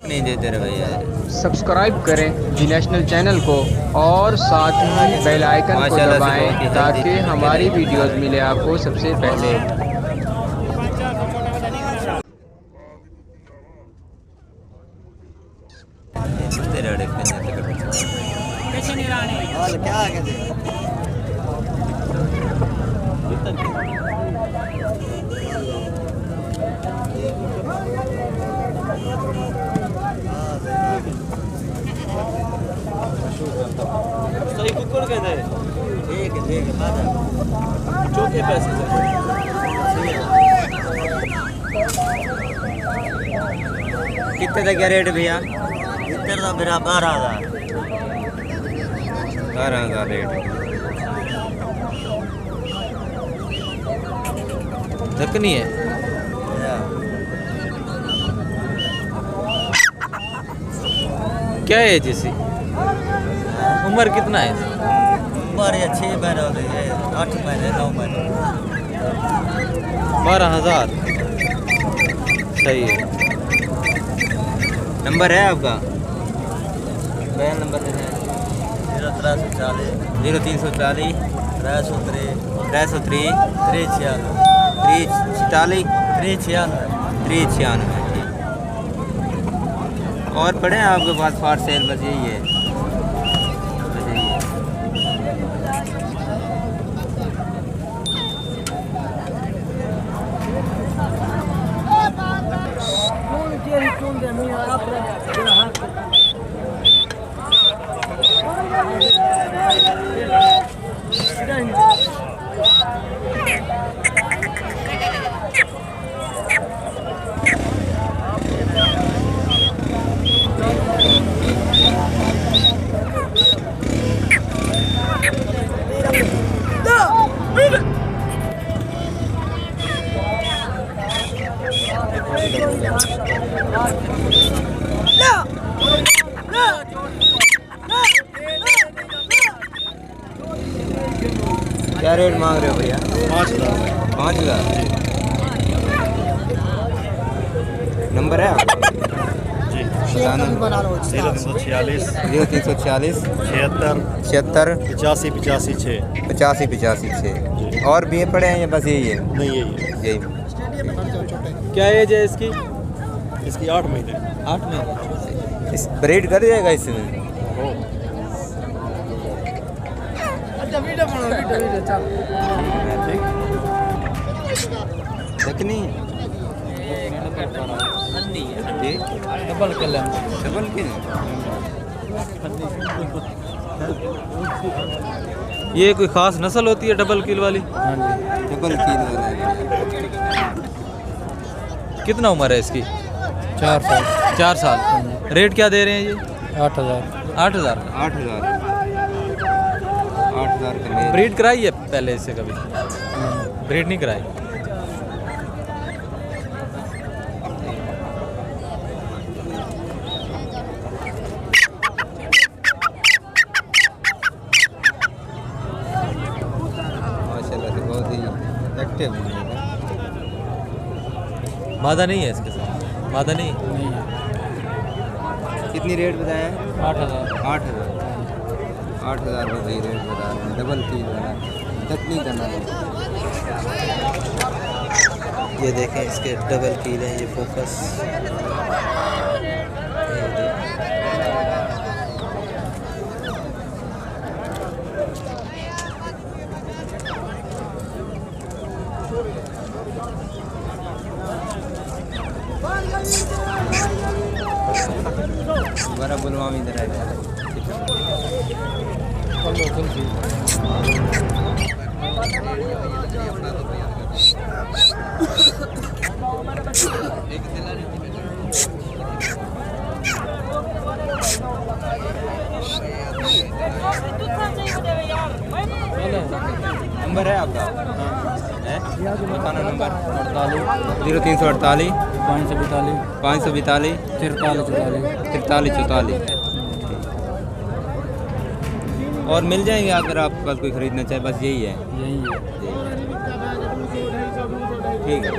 नहीं देते रहे भैया। सब्सक्राइब करें जी नेशनल चैनल को और साथ ही बेल आइकन को दबाएं ताकि हमारी वीडियोस मिले आपको सबसे पहले। सही कुकर के दे ठीक है चौथे पैसे कितने तक क्या रेट भैया? इतना तो मेरा 12,000 रेट। दक्कनी है। क्या है जैसी उम्र कितना है? उम्र ये 6 महीने हो गई है, 8 महीने 9 महीने। 12,000 सही है। नंबर है आपका? बयान नंबर है 0340 0340 303 346 और पढ़े हैं आपके पास फार सेल? बस यही है। क्या रेट मांग रहे हो भैया? 5,000। नंबर है आपका? जी बताना। 0346 0346 76 76 85 85 6 और भी पड़े हैं या बस यही है? नहीं यही यही। क्या एज है इसकी? इसकी 8 महीने 8 महीने। इस ब्रीड कर जाएगा इसमें? Deccani double kill. ये कोई खास नस्ल होती है डबल किल वाली? हाँ जी, डबल किल वाला है। कितना उम्र है इसकी? 4 साल। 4 साल। रेट क्या दे रहे हैं ये? 8,000। 8,000। 8,000 का मेल। ब्रीड कराई है पहले इससे कभी? ब्रीड नहीं कराई। माशाल्लाह से बहुत ही एक्टिव है। मादा नहीं है इसके साथ? मादा नहीं? नहीं है। कितनी रेट बताया? 8,000। 8,000 रुपये रेट बता रहे हैं। डबल कील वाला दक्कनी का नाम। ये देखें इसके डबल कील है। ये फोकस बड़ा बुलवा में इधर है। नंबर है आपका? बताना नंबर। 0348 542 43 और मिल जाएंगे अगर आप कल कोई ख़रीदना चाहे। बस यही है। यही है। ठीक है।